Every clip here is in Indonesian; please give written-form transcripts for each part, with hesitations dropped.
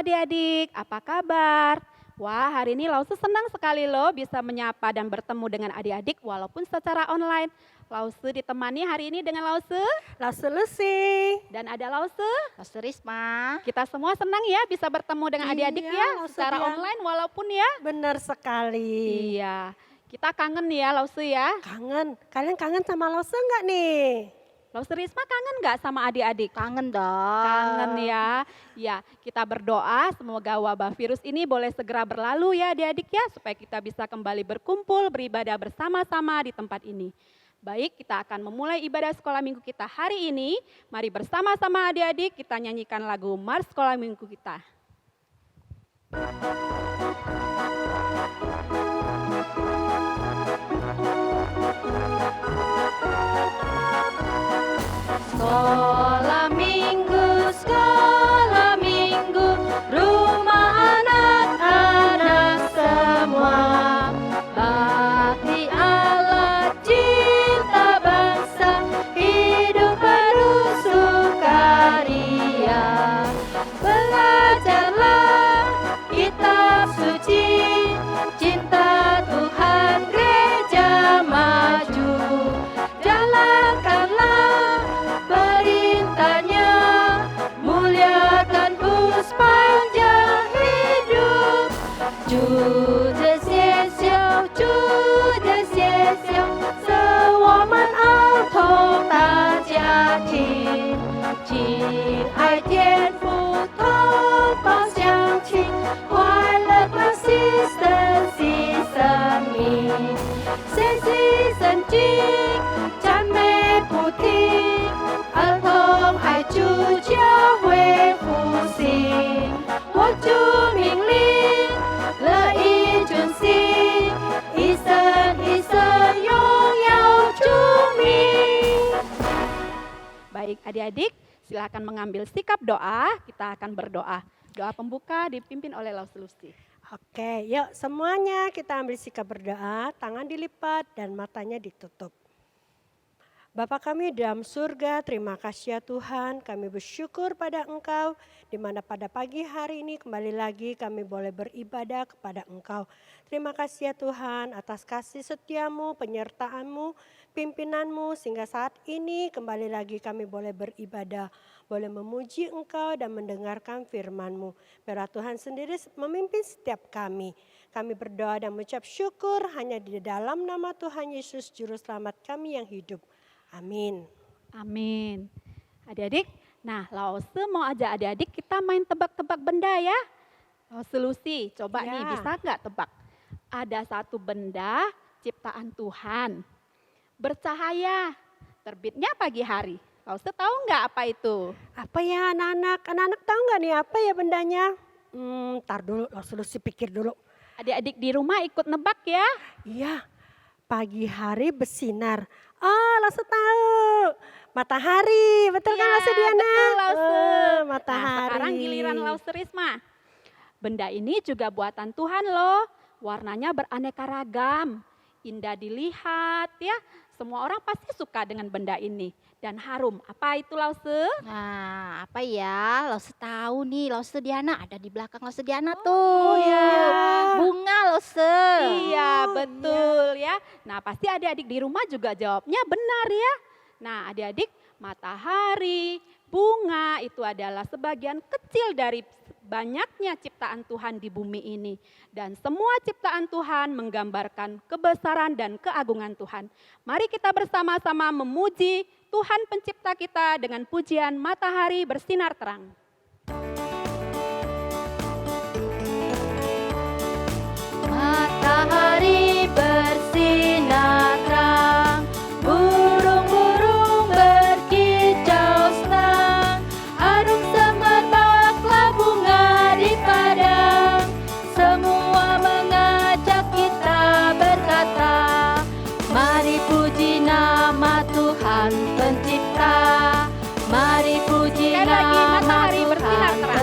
adik-adik, apa kabar? Wah, hari ini Lause senang sekali loh bisa menyapa dan bertemu dengan adik-adik walaupun secara online. Lause ditemani hari ini dengan Lause Lause Lucy. dan ada Lause. Lause Risma. Kita semua senang ya bisa bertemu dengan adik-adik Iya, ya Lause secara dia. online walaupun ya. Benar sekali. Iya, kita kangen ya Lause ya. Kangen. Kalian kangen sama Lause nggak nih? Lause Risma kangen nggak sama adik-adik? Kangen dong. Kangen ya. Ya, kita berdoa semoga wabah virus ini boleh segera berlalu ya adik-adik ya. Supaya kita bisa kembali berkumpul, beribadah bersama-sama di tempat ini. Baik, kita akan memulai ibadah sekolah minggu kita hari ini. Mari bersama-sama adik-adik kita nyanyikan lagu Mars Sekolah Minggu kita. Sekolah minggu, rumah anak-anak semua. Bakti Allah, cinta bangsa, hidup penuh sukaria. Belajarlah kitab suci, cinta Tuhan gereja maju. Jalankanlah perintahnya, muliakan sepanjang hidup. 主的写笑，主的写笑，使我们儿童大家庭，亲爱天父，同胞相亲，快乐关系珍惜生命，学习圣经，赞美不停，儿童爱主，教会复兴，我主命令，乐意遵行，一生一生荣耀主名。 Baik adik-adik, silakan mengambil sikap doa. Kita akan berdoa. Doa pembuka dipimpin oleh Lause Lucy. Oke, yuk semuanya kita ambil sikap berdoa, tangan dilipat dan matanya ditutup. Bapa kami dalam surga, terima kasih ya Tuhan, kami bersyukur pada Engkau, di mana pada pagi hari ini kembali lagi kami boleh beribadah kepada Engkau. Terima kasih ya Tuhan atas kasih setiamu, penyertaan-Mu, pimpinan-Mu, sehingga saat ini kembali lagi kami boleh beribadah, boleh memuji Engkau dan mendengarkan firman-Mu. Biarlah Tuhan sendiri memimpin setiap kami. Kami berdoa dan mengucap syukur hanya di dalam nama Tuhan Yesus, Juru Selamat kami yang hidup. Amin. Amin. Adik-adik, nah Lause mau ajak adik-adik kita main tebak-tebak benda ya. Lause Lucy, coba nih Ya. bisa nggak tebak? Ada satu benda ciptaan Tuhan, bercahaya, terbitnya pagi hari. Lause tahu nggak apa itu? Apa ya anak-anak? Anak-anak tahu nggak nih apa ya bendanya? Ntar dulu, Lucy pikir dulu. Adik-adik di rumah ikut nebak ya. Iya, pagi hari bersinar. Oh, Lucy tahu. Matahari, betul kan Ya, Lucy Diana? betul, Lause. Matahari. Nah, sekarang giliran Lause Risma. Benda ini juga buatan Tuhan loh. Warnanya beraneka ragam, indah dilihat ya. Semua orang pasti suka dengan benda ini dan harum. Apa itu Lause? Nah, apa ya? Lause tahu nih, Lause Diana ada di belakang Lause Diana tuh. Oh iya. Bunga Lause. Iya, betul ya. Nah, pasti adik-adik di rumah juga jawabnya benar ya. Nah, adik-adik, matahari, bunga itu adalah sebagian kecil dari banyaknya ciptaan Tuhan di bumi ini. Dan semua ciptaan Tuhan menggambarkan kebesaran dan keagungan Tuhan. Mari kita bersama-sama memuji Tuhan pencipta kita dengan pujian matahari bersinar terang. Matahari bersinar terang, burung-burung berkicau senang, harum semerbaklah bunga di padang, semua mengajak kita berkata, mari puji nama Tuhan pencipta, mari puji Sekali lagi, nama matahari bersinar Tuhan terang.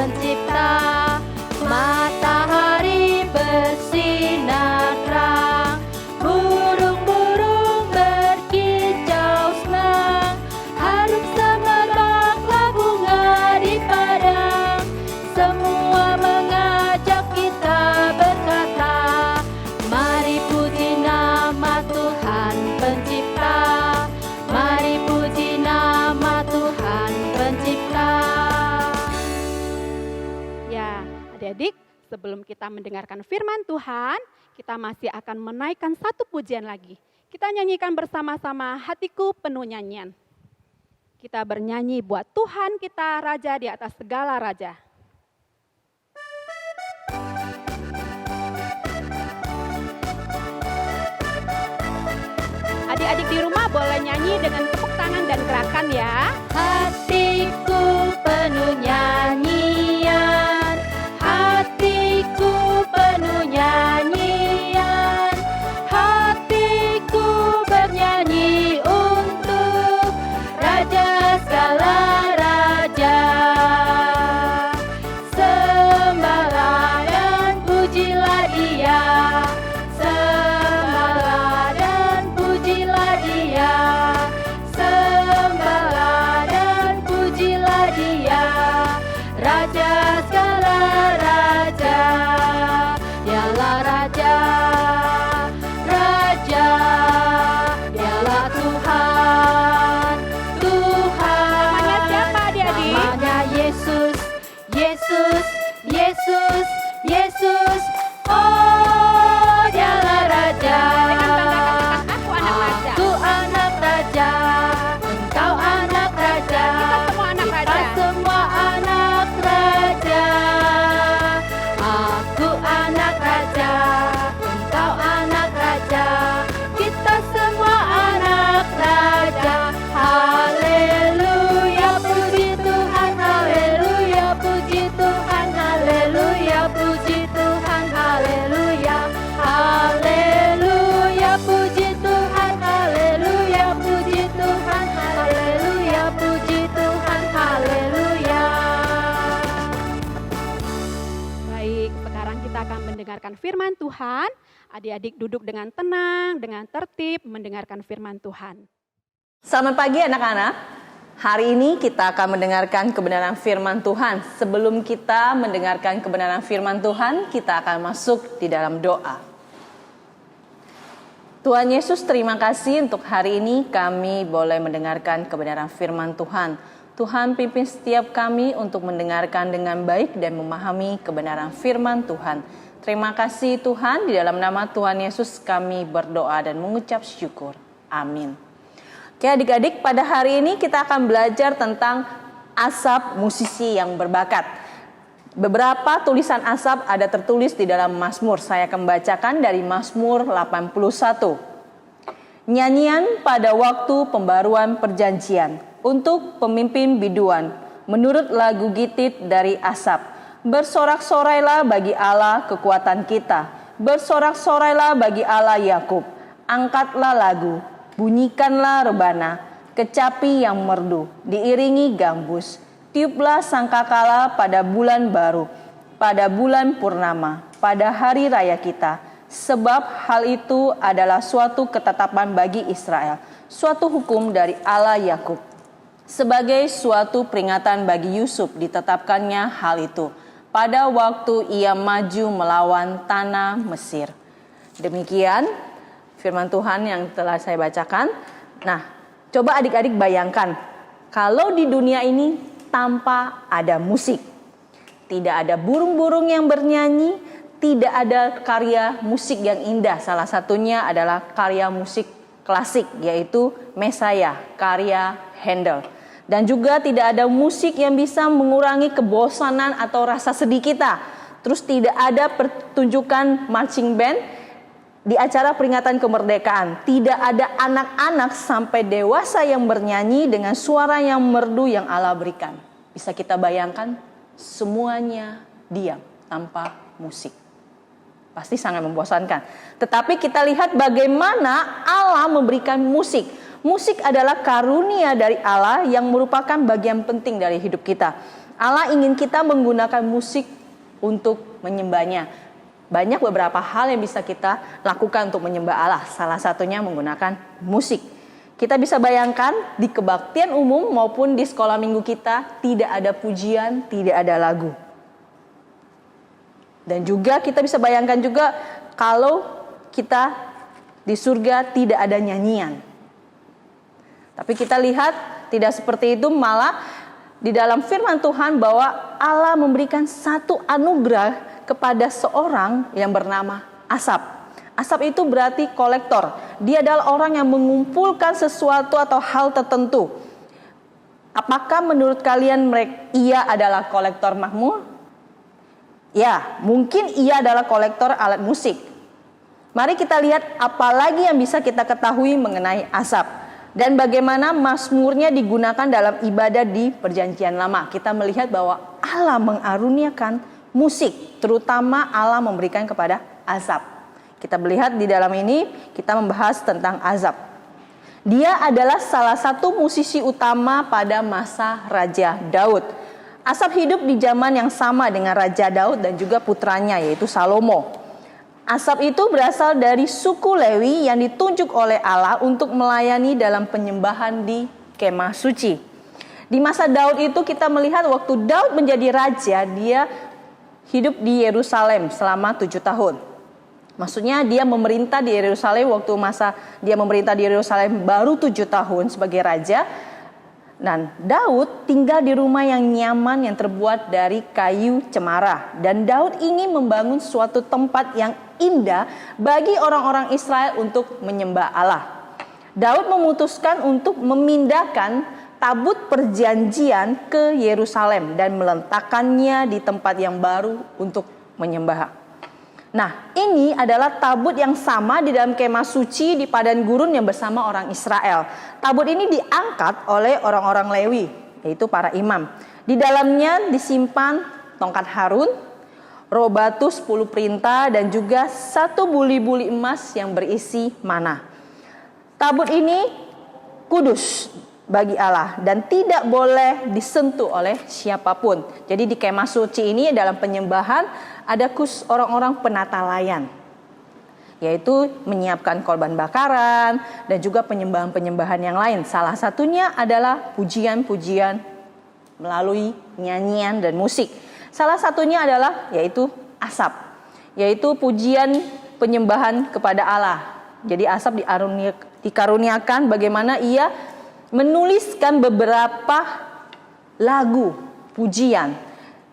sebelum kita mendengarkan firman Tuhan, kita masih akan menaikkan satu pujian lagi. Kita nyanyikan bersama-sama Hatiku Penuh Nyanyian. Kita bernyanyi buat Tuhan kita Raja di atas segala raja. Adik-adik di rumah boleh nyanyi dengan tepuk tangan dan gerakan ya. Hatiku penuh nyanyian, hatiku penuh nyanyian, hatiku bernyanyi untuk Raja segala raja. Sembahlah dan pujilah Dia, sembahlah dan pujilah Dia, sembahlah dan pujilah Dia, Raja segala raja. Dialah Raja, Raja, Dialah Tuhan, Tuhan. Namanya siapa adik-adik? Namanya Yesus, Yesus, Yesus, Yesus. Oh, Dialah Raja. Dengan bangga katakan, aku anak raja. Aku anak raja, engkau anak raja. Kita semua anak Kita raja. semua anak raja. Aku anak raja, engkau anak raja. Kita semua anak raja. Haleluya, puji Tuhan, haleluya, puji Tuhan, haleluya, puji Tuhan, haleluya. Haleluya, puji Tuhan, haleluya, puji Tuhan, haleluya, puji Tuhan, haleluya. Baik, sekarang kita akan mendengarkan firman Tuhan. Adik-adik duduk dengan tenang, dengan tertib mendengarkan firman Tuhan. Selamat pagi anak-anak. Hari ini kita akan mendengarkan kebenaran firman Tuhan. Sebelum kita mendengarkan kebenaran firman Tuhan, kita akan masuk di dalam doa. Tuhan Yesus, terima kasih untuk hari ini kami boleh mendengarkan kebenaran firman Tuhan. Tuhan pimpin setiap kami untuk mendengarkan dengan baik dan memahami kebenaran firman Tuhan. Terima kasih Tuhan, di dalam nama Tuhan Yesus kami berdoa dan mengucap syukur. Amin. Oke adik-adik, pada hari ini kita akan belajar tentang Asaf, musisi yang berbakat. Beberapa tulisan Asaf ada tertulis di dalam Mazmur. Saya akan membacakan dari Mazmur 81. Nyanyian pada waktu pembaruan perjanjian untuk pemimpin biduan menurut lagu Gitit dari Asaf. Bersorak-sorailah bagi Allah kekuatan kita, bersorak-sorailah bagi Allah Yakub. Angkatlah lagu, bunyikanlah rebana, kecapi yang merdu, diiringi gambus. Tiuplah sangkakala pada bulan baru, pada bulan purnama, pada hari raya kita. Sebab hal itu adalah suatu ketetapan bagi Israel, suatu hukum dari Allah Yakub. Sebagai suatu peringatan bagi Yusuf ditetapkannya hal itu pada waktu ia maju melawan tanah Mesir. Demikian firman Tuhan yang telah saya bacakan. Nah, coba adik-adik bayangkan, kalau di dunia ini tanpa ada musik, tidak ada burung-burung yang bernyanyi, tidak ada karya musik yang indah. Salah satunya adalah karya musik klasik, yaitu Mesaya, karya Handel. Dan juga tidak ada musik yang bisa mengurangi kebosanan atau rasa sedih kita. Terus tidak ada pertunjukan marching band di acara peringatan kemerdekaan. Tidak ada anak-anak sampai dewasa yang bernyanyi dengan suara yang merdu yang Allah berikan. Bisa kita bayangkan, semuanya diam tanpa musik. Pasti sangat membosankan. Tetapi kita lihat bagaimana Allah memberikan musik. Musik adalah karunia dari Allah yang merupakan bagian penting dari hidup kita. Allah ingin kita menggunakan musik untuk menyembahnya. Banyak beberapa hal yang bisa kita lakukan untuk menyembah Allah. Salah satunya menggunakan musik. Kita bisa bayangkan di kebaktian umum maupun di sekolah minggu kita tidak ada pujian, tidak ada lagu. Dan juga kita bisa bayangkan juga kalau kita di surga tidak ada nyanyian. Tapi kita lihat tidak seperti itu, malah di dalam firman Tuhan bahwa Allah memberikan satu anugerah kepada seorang yang bernama Asap. Asap itu berarti kolektor. Dia adalah orang yang mengumpulkan sesuatu atau hal tertentu. Apakah menurut kalian ia adalah kolektor Mazmur? Ya, mungkin ia adalah kolektor alat musik. Mari kita lihat apa lagi yang bisa kita ketahui mengenai Asap dan bagaimana Mazmurnya digunakan dalam ibadah di Perjanjian Lama. Kita melihat bahwa Allah mengaruniakan musik, terutama Allah memberikan kepada Asap. Kita melihat di dalam ini kita membahas tentang Asap. Dia adalah salah satu musisi utama pada masa Raja Daud. Asap hidup di zaman yang sama dengan Raja Daud dan juga putranya yaitu Salomo. Asap itu berasal dari suku Lewi yang ditunjuk oleh Allah untuk melayani dalam penyembahan di Kemah Suci. Di masa Daud itu kita melihat waktu Daud menjadi raja, dia hidup di Yerusalem selama 7 tahun. Maksudnya dia memerintah di Yerusalem waktu masa dia memerintah di Yerusalem baru 7 tahun sebagai raja. Dan Daud tinggal di rumah yang nyaman yang terbuat dari kayu cemara. Dan Daud ingin membangun suatu tempat yang indah bagi orang-orang Israel untuk menyembah Allah. Daud memutuskan untuk memindahkan tabut perjanjian ke Yerusalem dan meletakkannya di tempat yang baru untuk menyembah. Nah, ini adalah tabut yang sama di dalam kemah suci di padang gurun yang bersama orang Israel. Tabut ini diangkat oleh orang-orang Lewi, yaitu para imam. Di dalamnya disimpan tongkat Harun, roh batu 10 perintah, dan juga 1 buli-buli emas yang berisi mana. Tabut ini kudus bagi Allah dan tidak boleh disentuh oleh siapapun. Jadi di kemah suci ini dalam penyembahan ada orang-orang penata layan, yaitu menyiapkan korban bakaran dan juga penyembahan-penyembahan yang lain. Salah satunya adalah pujian-pujian melalui nyanyian dan musik. Salah satunya adalah yaitu Asap, yaitu pujian penyembahan kepada Allah. Jadi Asap dikaruniakan bagaimana ia menuliskan beberapa lagu pujian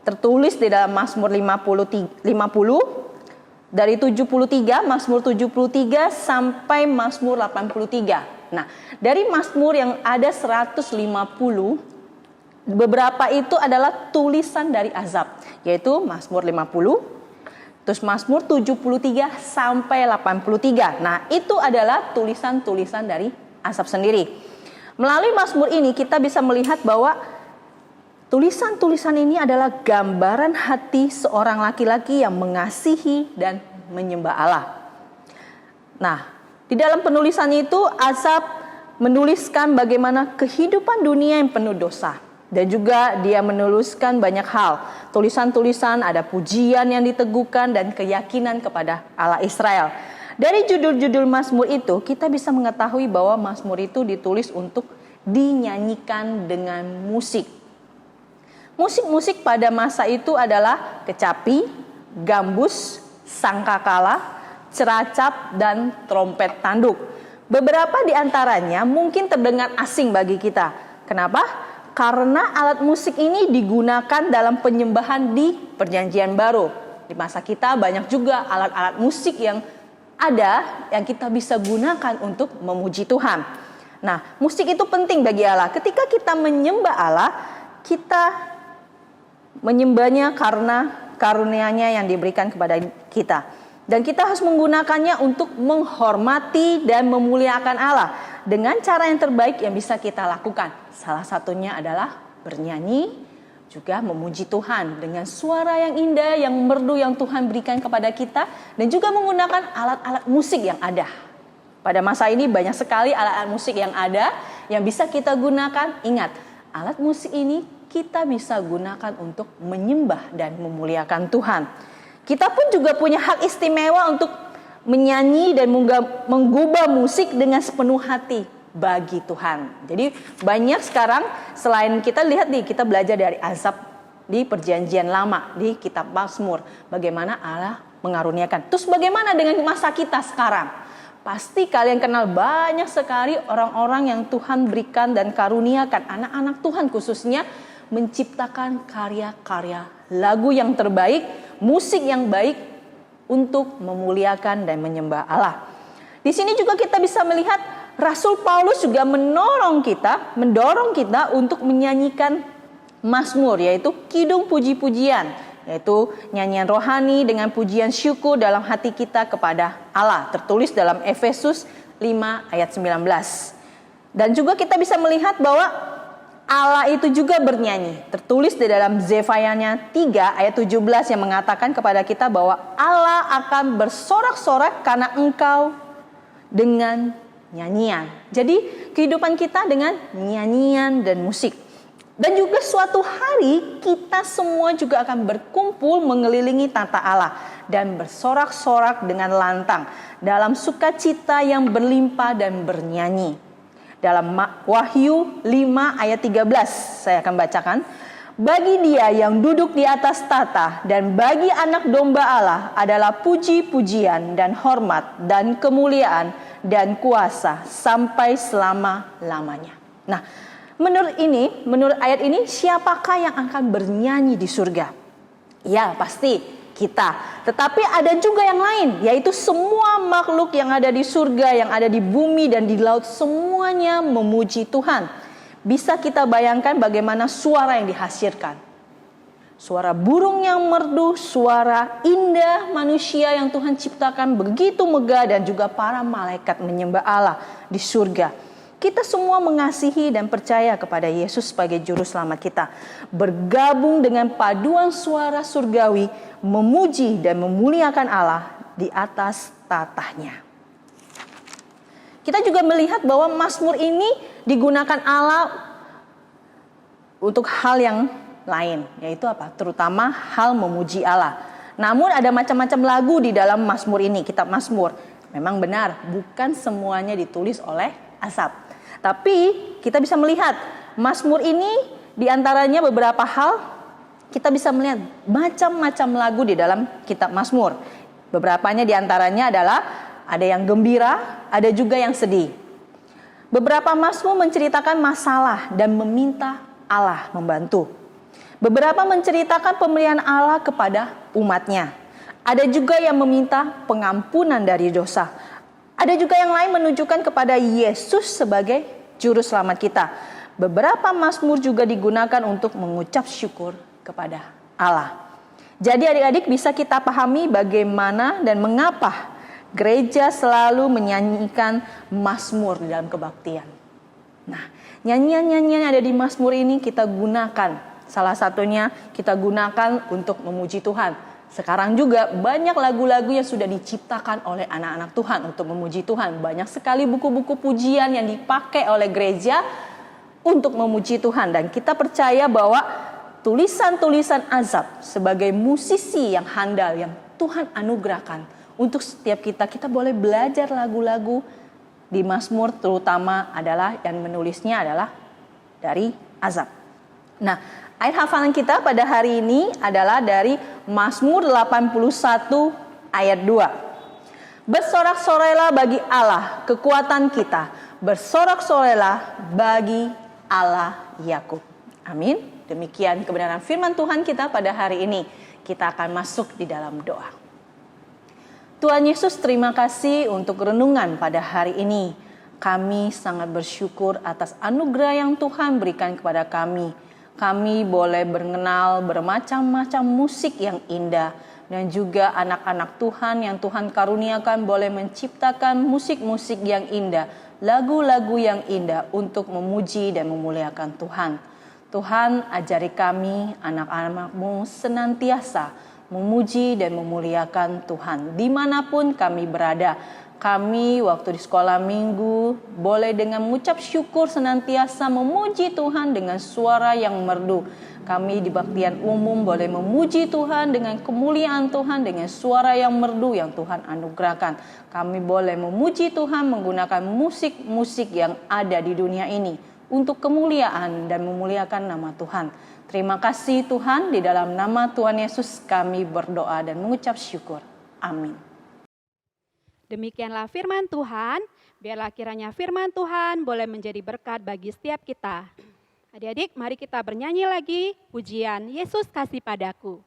tertulis di dalam Mazmur 50 dari 73, Mazmur 73 sampai Mazmur 83. Nah, dari Mazmur yang ada 150, beberapa itu adalah tulisan dari Asap, yaitu Mazmur 50, terus Mazmur 73 sampai 83. Nah, itu adalah tulisan-tulisan dari Asap sendiri. Melalui Mazmur ini kita bisa melihat bahwa tulisan-tulisan ini adalah gambaran hati seorang laki-laki yang mengasihi dan menyembah Allah. Nah, di dalam penulisan itu Asap menuliskan bagaimana kehidupan dunia yang penuh dosa. Dan juga dia menuliskan banyak hal. Tulisan-tulisan, ada pujian yang diteguhkan dan keyakinan kepada Allah Israel. Dari judul-judul Mazmur itu kita bisa mengetahui bahwa Mazmur itu ditulis untuk dinyanyikan dengan musik. Musik-musik pada masa itu adalah kecapi, gambus, sangkakala, ceracap, dan trompet tanduk. Beberapa di antaranya mungkin terdengar asing bagi kita. Kenapa? Karena alat musik ini digunakan dalam penyembahan di Perjanjian Baru. Di masa kita banyak juga alat-alat musik yang ada yang kita bisa gunakan untuk memuji Tuhan. Nah, musik itu penting bagi Allah. Ketika kita menyembah Allah, kita menyembahnya karena karunia-Nya yang diberikan kepada kita. Dan kita harus menggunakannya untuk menghormati dan memuliakan Allah dengan cara yang terbaik yang bisa kita lakukan. Salah satunya adalah bernyanyi, juga memuji Tuhan dengan suara yang indah, yang merdu yang Tuhan berikan kepada kita, dan juga menggunakan alat-alat musik yang ada. Pada masa ini banyak sekali alat-alat musik yang ada yang bisa kita gunakan. Ingat, alat musik ini kita bisa gunakan untuk menyembah dan memuliakan Tuhan. Kita pun juga punya hak istimewa untuk menyanyi dan menggubah musik dengan sepenuh hati bagi Tuhan. Jadi banyak sekarang selain kita lihat nih, kita belajar dari Asap di Perjanjian Lama di kitab Mazmur, bagaimana Allah mengaruniakan. Terus bagaimana dengan masa kita sekarang? Pasti kalian kenal banyak sekali orang-orang yang Tuhan berikan dan karuniakan, anak-anak Tuhan khususnya, menciptakan karya-karya lagu yang terbaik, musik yang baik untuk memuliakan dan menyembah Allah. Di sini juga kita bisa melihat Rasul Paulus juga mendorong kita untuk menyanyikan mazmur, yaitu kidung puji-pujian, yaitu nyanyian rohani dengan pujian syukur dalam hati kita kepada Allah, tertulis dalam Efesus 5 ayat 19. Dan juga kita bisa melihat bahwa Allah itu juga bernyanyi, tertulis di dalam Zefanya 3 ayat 17 yang mengatakan kepada kita bahwa Allah akan bersorak-sorak karena engkau dengan nyanyian. Jadi kehidupan kita dengan nyanyian dan musik. Dan juga suatu hari kita semua juga akan berkumpul mengelilingi tata Allah dan bersorak-sorak dengan lantang dalam sukacita yang berlimpah dan bernyanyi. Dalam Wahyu 5 ayat 13 saya akan bacakan. Bagi dia yang duduk di atas tata dan bagi anak domba Allah adalah puji-pujian dan hormat dan kemuliaan dan kuasa sampai selama-lamanya. Nah, menurut ayat ini siapakah yang akan bernyanyi di surga? Ya, pasti kita. Tetapi ada juga yang lain, yaitu semua makhluk yang ada di surga, yang ada di bumi dan di laut, semuanya memuji Tuhan. Bisa kita bayangkan bagaimana suara yang dihasilkan. Suara burung yang merdu, suara indah manusia yang Tuhan ciptakan begitu megah, dan juga para malaikat menyembah Allah di surga. Kita semua mengasihi dan percaya kepada Yesus sebagai juru selamat kita. Bergabung dengan paduan suara surgawi, memuji dan memuliakan Allah di atas tatahnya. Kita juga melihat bahwa mazmur ini digunakan Allah untuk hal yang lain, yaitu apa? Terutama hal memuji Allah. Namun ada macam-macam lagu di dalam mazmur ini, kitab Mazmur. Memang benar, bukan semuanya ditulis oleh Asaf. Tapi kita bisa melihat mazmur ini diantaranya beberapa hal, kita bisa melihat macam-macam lagu di dalam kitab Mazmur. Beberapanya diantaranya adalah ada yang gembira, ada juga yang sedih. Beberapa mazmur menceritakan masalah dan meminta Allah membantu. Beberapa menceritakan pemberian Allah kepada umatnya. Ada juga yang meminta pengampunan dari dosa. Ada juga yang lain menunjukkan kepada Yesus sebagai juru selamat kita. Beberapa mazmur juga digunakan untuk mengucap syukur kepada Allah. Jadi adik-adik bisa kita pahami bagaimana dan mengapa gereja selalu menyanyikan mazmur di dalam kebaktian. Nah, nyanyian-nyanyian yang ada di mazmur ini kita gunakan. Salah satunya kita gunakan untuk memuji Tuhan. Sekarang juga banyak lagu-lagu yang sudah diciptakan oleh anak-anak Tuhan untuk memuji Tuhan. Banyak sekali buku-buku pujian yang dipakai oleh gereja untuk memuji Tuhan. Dan kita percaya bahwa tulisan-tulisan Asaf sebagai musisi yang handal yang Tuhan anugerahkan untuk setiap kita boleh belajar lagu-lagu di Mazmur, terutama adalah yang menulisnya adalah dari Asaf. Nah, ayat hafalan kita pada hari ini adalah dari Mazmur 81 ayat 2. Bersorak-sorailah bagi Allah kekuatan kita, bersorak-sorailah bagi Allah Yakub. Amin. Demikian kebenaran firman Tuhan kita pada hari ini. Kita akan masuk di dalam doa. Tuhan Yesus, terima kasih untuk renungan pada hari ini. Kami sangat bersyukur atas anugerah yang Tuhan berikan kepada kami. Kami boleh mengenal bermacam-macam musik yang indah. Dan juga anak-anak Tuhan yang Tuhan karuniakan boleh menciptakan musik-musik yang indah. Lagu-lagu yang indah untuk memuji dan memuliakan Tuhan. Tuhan, ajari kami anak-anak-Mu senantiasa memuji dan memuliakan Tuhan. Dimanapun kami berada. Kami waktu di sekolah minggu boleh dengan mengucap syukur senantiasa memuji Tuhan dengan suara yang merdu. Kami di baktian umum boleh memuji Tuhan dengan kemuliaan Tuhan dengan suara yang merdu yang Tuhan anugerahkan. Kami boleh memuji Tuhan menggunakan musik-musik yang ada di dunia ini untuk kemuliaan dan memuliakan nama Tuhan. Terima kasih Tuhan, di dalam nama Tuhan Yesus kami berdoa dan mengucap syukur. Amin. Demikianlah firman Tuhan, biarlah kiranya firman Tuhan boleh menjadi berkat bagi setiap kita. Adik-adik, mari kita bernyanyi lagi pujian Yesus kasih padaku.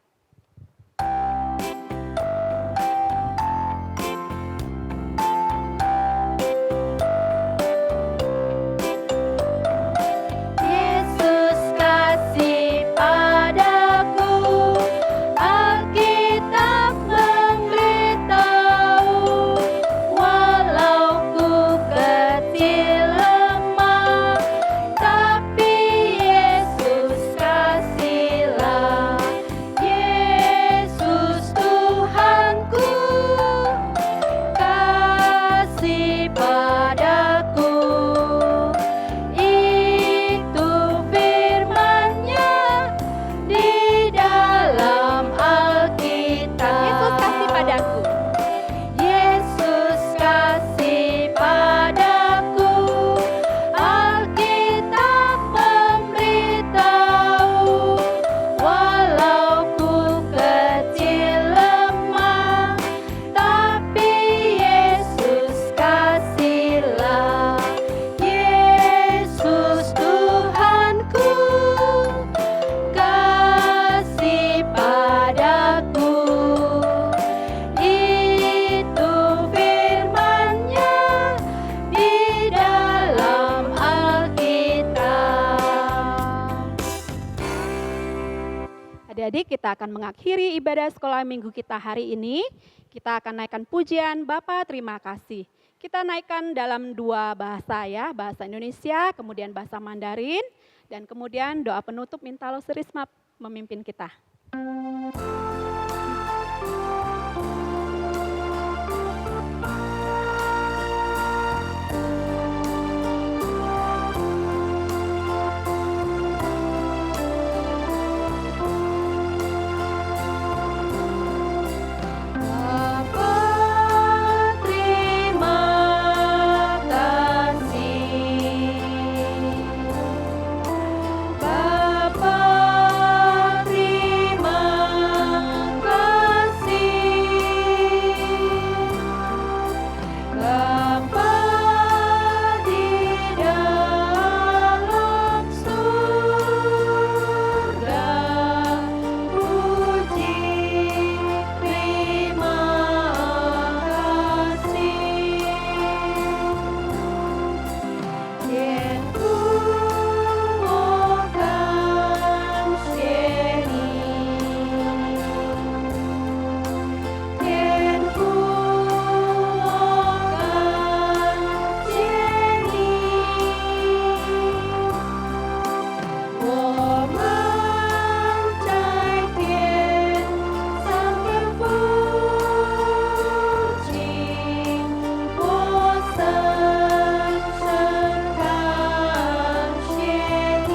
Adik-adik, kita akan mengakhiri ibadah sekolah minggu kita hari ini. Kita akan naikkan pujian Bapa terima kasih. Kita naikkan dalam 2 bahasa ya, bahasa Indonesia, kemudian bahasa Mandarin, dan kemudian doa penutup minta Lo Serisma memimpin kita. Bapa terima kasih, Bapa terima kasih, Bapa di dalam surga, puji terima kasih. Thiên父感谢你，天父感谢你，我们在天上的父亲，我深深感谢你。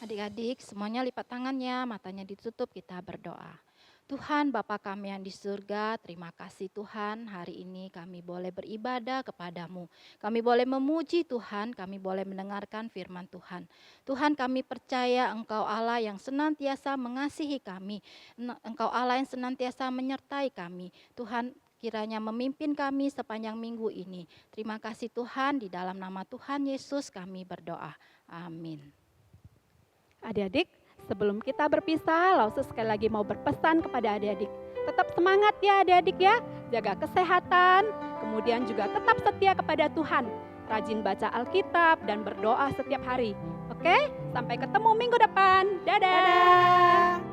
Adik-adik semuanya lipat tangannya, matanya ditutup, kita berdoa. Tuhan Bapa kami yang di surga, terima kasih Tuhan, hari ini kami boleh beribadah kepadamu. Kami boleh memuji Tuhan, kami boleh mendengarkan firman Tuhan. Tuhan kami percaya Engkau Allah yang senantiasa mengasihi kami. Engkau Allah yang senantiasa menyertai kami. Tuhan kiranya memimpin kami sepanjang minggu ini. Terima kasih Tuhan, di dalam nama Tuhan Yesus kami berdoa. Amin. Adik-adik, sebelum kita berpisah, Lause sekali lagi mau berpesan kepada adik-adik. Tetap semangat ya adik-adik ya, jaga kesehatan, kemudian juga tetap setia kepada Tuhan. Rajin baca Alkitab dan berdoa setiap hari. Oke, sampai ketemu minggu depan. Dadah. Dadah.